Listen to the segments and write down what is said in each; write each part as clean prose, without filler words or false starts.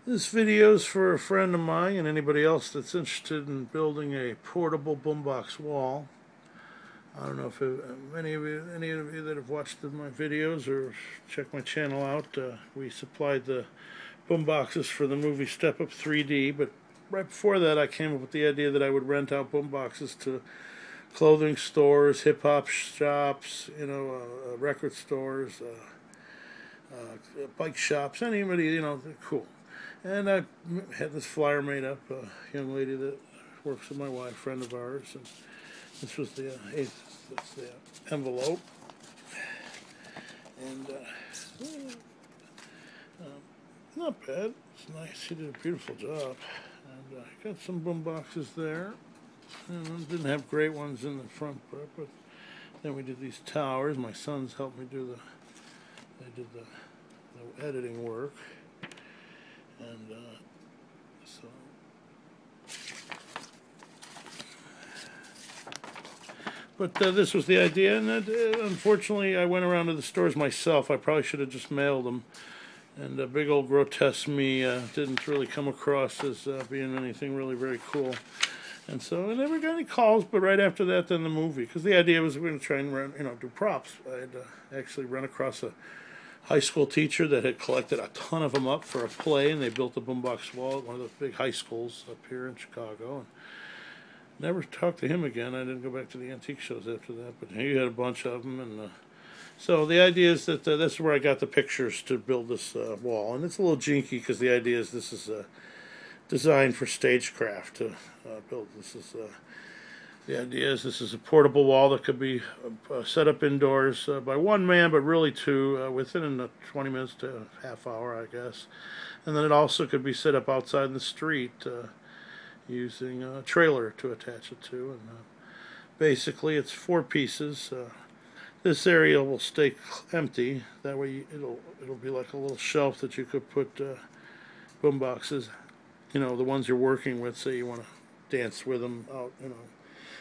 This video is for a friend of mine and anybody else that's interested in building a portable boombox wall. I don't know if any of you that have watched my videos or checked my channel out, we supplied the boomboxes for the movie Step Up 3D, but right before that I came up with the idea that I would rent out boomboxes to clothing stores, hip-hop shops, record stores, bike shops, anybody, cool. And I had this flyer made up, a young lady that works with my wife, friend of ours, and this was the envelope. And not bad. It's nice. She did a beautiful job. And got some boom boxes there. Didn't have great ones in the front part, but then we did these towers. My sons helped me do the editing work. And but this was the idea, and unfortunately I went around to the stores myself. I probably should have just mailed them, and big old grotesque me didn't really come across as being anything really very cool. And so I never got any calls, but right after that, then the movie, because the idea was we're going to try and run, do props. I had actually run across a high school teacher that had collected a ton of them up for a play, and they built a boombox wall at one of the big high schools up here in Chicago. And never talked to him again. I didn't go back to the antique shows after that, but he had a bunch of them. And so the idea is that this is where I got the pictures to build this wall. And it's a little jinky because the idea is this is designed for stagecraft to build. The idea is this is a portable wall that could be set up indoors by one man, but really two, within 20 minutes to a half hour, I guess. And then it also could be set up outside in the street using a trailer to attach it to. And basically it's 4 pieces. This area will stay empty. That way it'll be like a little shelf that you could put boom boxes. The ones you're working with, say you want to dance with them out,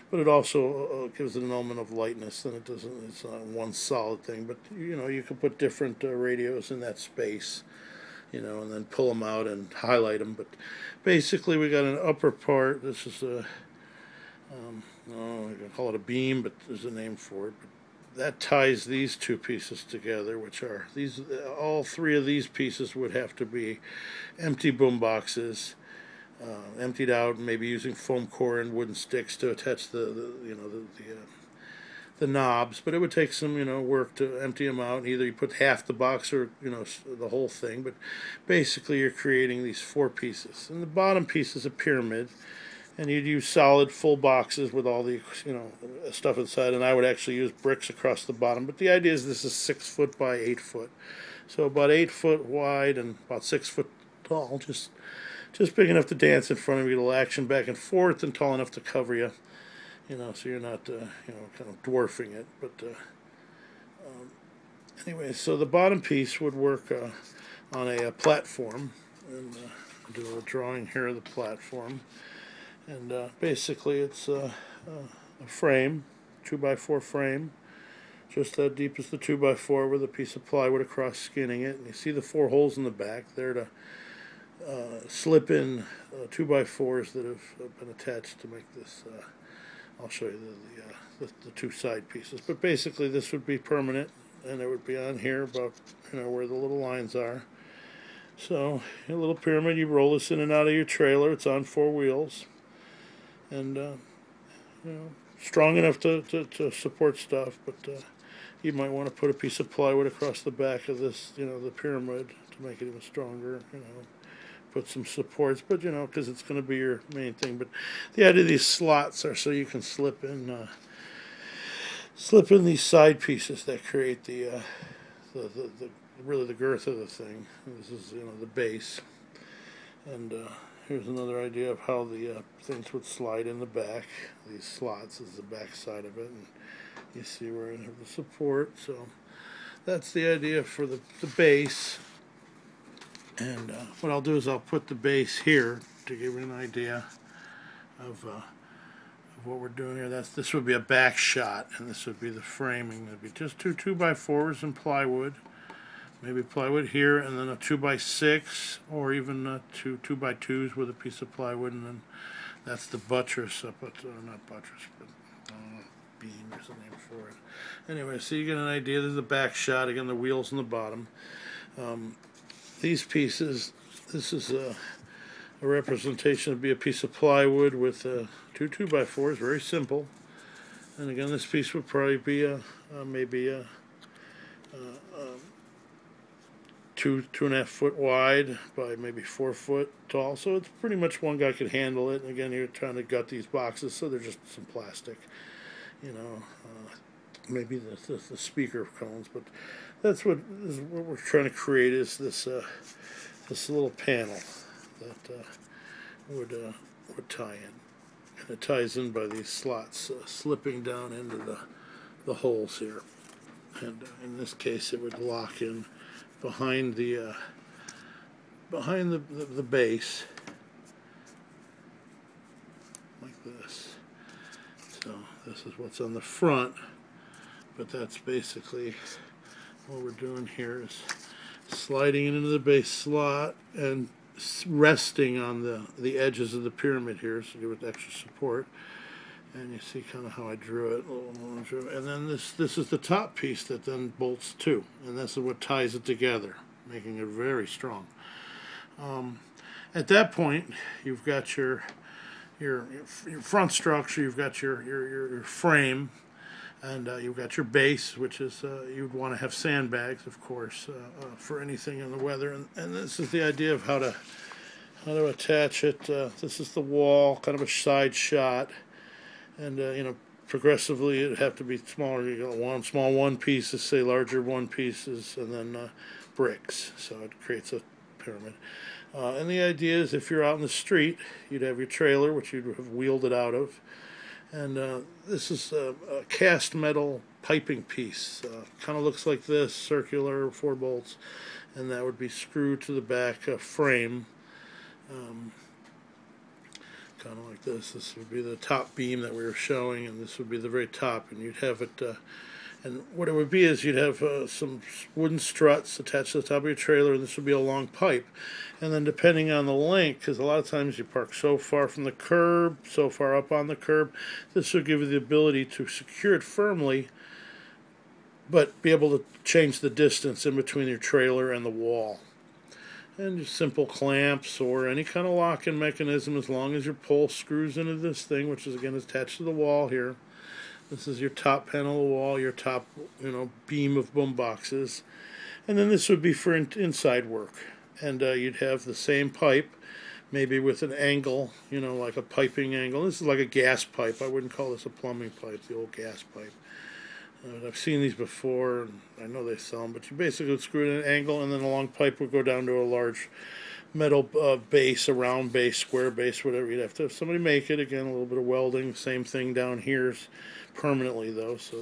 But it also gives it an element of lightness, and it's not one solid thing. But you can put different radios in that space, and then pull them out and highlight them. But basically, we got an upper part. This is I can call it a beam, but there's a name for it. But that ties these 2 pieces together, which are these. All 3 of these pieces would have to be empty boom boxes. Emptied out, and maybe using foam core and wooden sticks to attach the knobs. But it would take some work to empty them out. Either you put half the box or the whole thing. But basically, you're creating these 4 pieces. And the bottom piece is a pyramid, and you'd use solid full boxes with all the stuff inside. And I would actually use bricks across the bottom. But the idea is this is 6 foot by 8 foot, so about 8 foot wide and about 6 foot tall. Just big enough to dance in front of you, a little action back and forth, and tall enough to cover you, so you're not, kind of dwarfing it. But anyway, so the bottom piece would work on a platform, and do a little drawing here of the platform. And basically, it's a frame, 2x4 frame, just that deep as the 2x4, with a piece of plywood across, skinning it. And you see the 4 holes in the back there to slip in 2x4s that have been attached to make this. I'll show you the 2 side pieces. But basically, this would be permanent, and it would be on here about where the little lines are. So a little pyramid. You roll this in and out of your trailer. It's on 4 wheels, and strong enough to support stuff. But you might want to put a piece of plywood across the back of this, the pyramid, to make it even stronger. Put some supports, but because it's going to be your main thing. But the idea of these slots are so you can slip in these side pieces that create the really the girth of the thing. And this is the base. And here's another idea of how the things would slide in the back. These slots is the back side of it, and you see where I have the support. So that's the idea for the base. And what I'll do is I'll put the base here to give you an idea of what we're doing here. This would be a back shot, and this would be the framing. It'd be just 2 2x4s and plywood maybe plywood here, and then a 2x6, or even two 2x2s with a piece of plywood, and then that's the buttress up at, not buttress, but beam is the name for it. Anyway, so you get an idea. There's the back shot, again the wheels on the bottom. These pieces, this is a representation would be a piece of plywood with two 2x4s, very simple. And again, this piece would probably be maybe a 2.5 foot wide by maybe 4 foot tall. So it's pretty much one guy could handle it. And again, you're trying to gut these boxes, so they're just some plastic, you know, maybe the speaker cones. But that's what we're trying to create, is this this little panel that would tie in, and it ties in by these slots slipping down into the holes here, and in this case it would lock in behind the base like this. So this is what's on the front, but that's basically what we're doing here, is sliding it into the base slot and resting on the edges of the pyramid here, so give it extra support. And you see kind of how I drew it, a little more. And then this is the top piece that then bolts to, and this is what ties it together, making it very strong. At that point, you've got your front structure, you've got your frame, and you've got your base, which is you'd want to have sandbags, of course, for anything in the weather. And this is the idea of how to attach it. This is the wall, kind of a side shot, and you know, progressively it'd have to be smaller. You got small one pieces, say larger one pieces, and then bricks. So it creates a pyramid. And the idea is, if you're out in the street, you'd have your trailer, which you'd have wheeled it out of. And this is a cast metal piping piece. Kind of looks like this, circular, 4 bolts, and that would be screwed to the back frame. Kind of like this. This would be the top beam that we were showing, and this would be the very top, and you'd have it, and what it would be is you'd have some wooden struts attached to the top of your trailer, and this would be a long pipe. And then depending on the length, because a lot of times you park so far from the curb, so far up on the curb, this will give you the ability to secure it firmly, but be able to change the distance in between your trailer and the wall. And just simple clamps or any kind of locking mechanism, as long as your pole screws into this thing, which is again attached to the wall here. This is your top panel of the wall, your top, you know, beam of Boomboxes. And then this would be for inside work. And you'd have the same pipe, maybe with an angle, you know, like a piping angle. This is like a gas pipe. I wouldn't call this a plumbing pipe, the old gas pipe. I've seen these before, and I know they sell them, but you basically would screw it in an angle, and then a long pipe would go down to a large metal base, a round base, square base, whatever. You'd have to have somebody make it. Again, a little bit of welding. Same thing down here, permanently though. So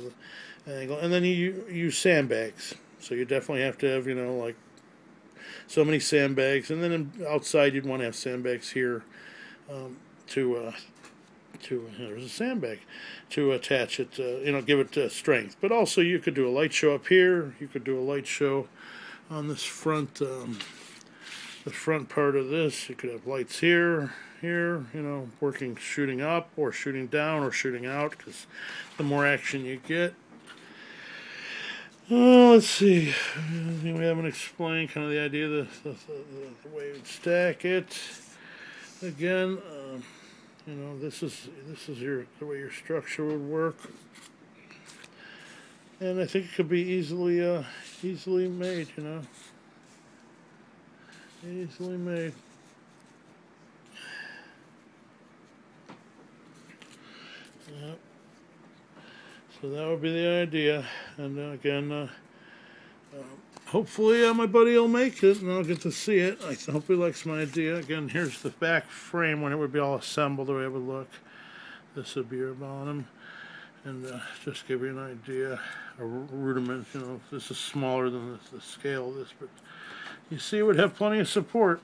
the angle, and then you use sandbags. So you definitely have to have, you know, like so many sandbags, and then outside you'd want to have sandbags here there's a sandbag to attach it, you know, give it strength. But also you could do a light show up here. You could do a light show on this front, the front part of this. You could have lights here, you know, working, shooting up or shooting down or shooting out, because the more action you get. Let's see. We haven't explained kind of the idea of the way you'd stack it. Again, you know, this is the way your structure would work, and I think it could be easily made. You know, easily made. Yep. So that would be the idea, and again, hopefully my buddy will make it, and I'll get to see it. I hope he likes my idea. Again, here's the back frame when it would be all assembled, the way it would look. This would be your bottom, and just give you an idea, a rudiment. You know, this is smaller than the scale of this, but you see, it would have plenty of support,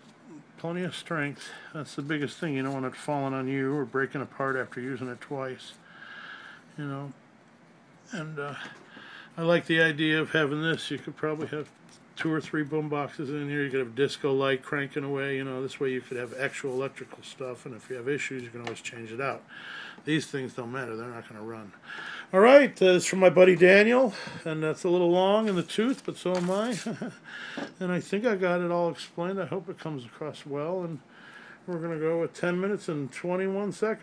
plenty of strength. That's the biggest thing. You don't want it falling on you or breaking apart after using it twice. You know, and I like the idea of having this. You could probably have 2 or 3 boom boxes in here. You could have disco light cranking away, you know, this way you could have actual electrical stuff, and if you have issues, you can always change it out. These things don't matter, they're not going to run. All right, it's from my buddy Daniel, and that's a little long in the tooth, but so am I. And I think I got it all explained. I hope it comes across well, and we're going to go with 10 minutes and 21 seconds.